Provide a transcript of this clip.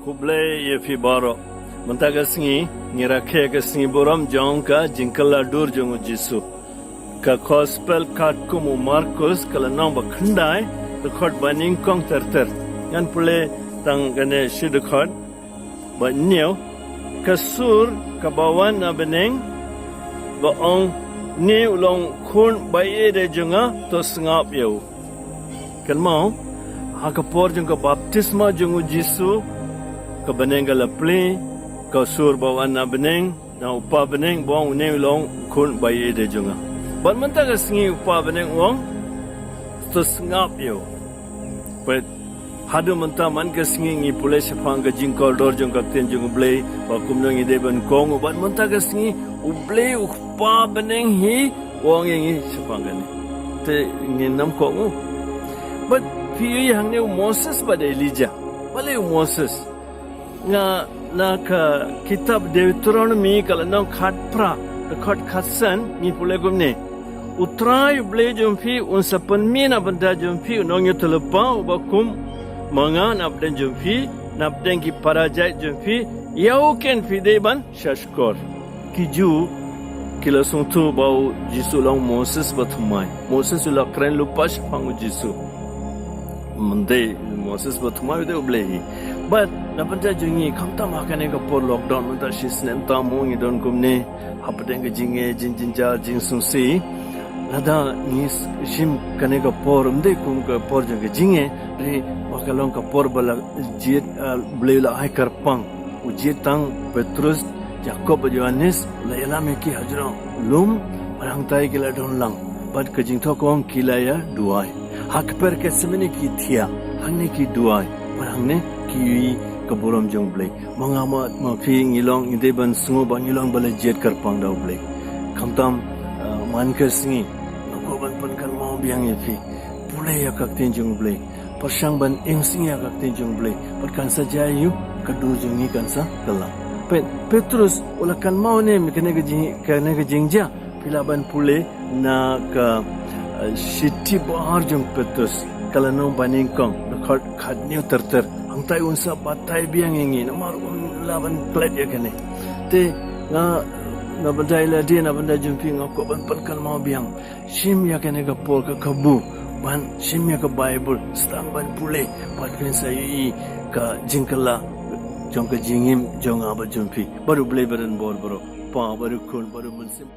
kuble ye fi baro mentaga singi ngira khe ka singi boram jong ka jinkala dur jong jisu ka gospel kat kumu marcos kala nong ba khandai the khot baning kong ter yan pule tang gane shid khot ba new ka sur ka bawan na beneng ba ong ni ulong khun ba ye de jonga to sngap yo kalmao hakapor jong ka baptisma jong jisu ka beneng la ple ka sur bawan na beneng na upa beneng bong ne ulong khun ba ye de jonga ban manta ka singi upa beneng wong to sngap yo but hadu manta man ka singi ngi pule sepang ka jingkol dor jong ka ten jong ble ba kumnong ide ban kong ban manta ka singi uble upa beneng hi wong ngi sepang ka ni te ngi nam kong but piye hang ne Moses ba de Elijah bale Moses nga na ka kitab Deuteronomy kala nong khat pra the khat khatsan ni pule gum ne utrai ble jumpi un sapan mina banda jumpi nong yutulpa ubakum mga napden jumpi napden ki parajai jumpi yau ken fideban shashkor kiju kila sungtu bau jisu long Moses bathumai Moses ulakren lupas pangu jisu mende Moses bathumai de ublehi but napanja jungi khamta makane ka por lockdown manta shisnem ta mongi don kumne hapden ga jinge jinjinja jingsungsi nada nis shim kane ka por mde kum ka por jang jinge re wakalong ka por bala jet blela ai karpang ujet tang Petrus Jacob Yohanes layla me ki hajra lum parang tai kila don lang but ka jing thokom kilaya duai hak per ke semene ki thia hangne ki duai parang ne ki kaboram jong blai mangama ma phi ngilong inde ban sungo bangilong bala jet karpang daw blai khamtam man ka singi ko ban pan kan mau biang ye phi pule ya kak tin jong blai pasang ban eng singi ya kak tin jong blai pat kan sa jayu kadu jongi kan sa kala Petrus ulakan mau ne kene ke jingja pilaban pule na ka shiti bahar jong Petrus kala no baning kong khat new ter angtai unsa batai biang ngi namar laban plet ya kene te na bandai la dia na bandai jumpi ngako ban pan mau biang shim ya kene ka pol ka kabu ban shim ya ka bible stang ban pule pat ken sai ka jingkala jong ka jingim jong aba jumpi baru ble baran bor bro pa baru kun baru munsim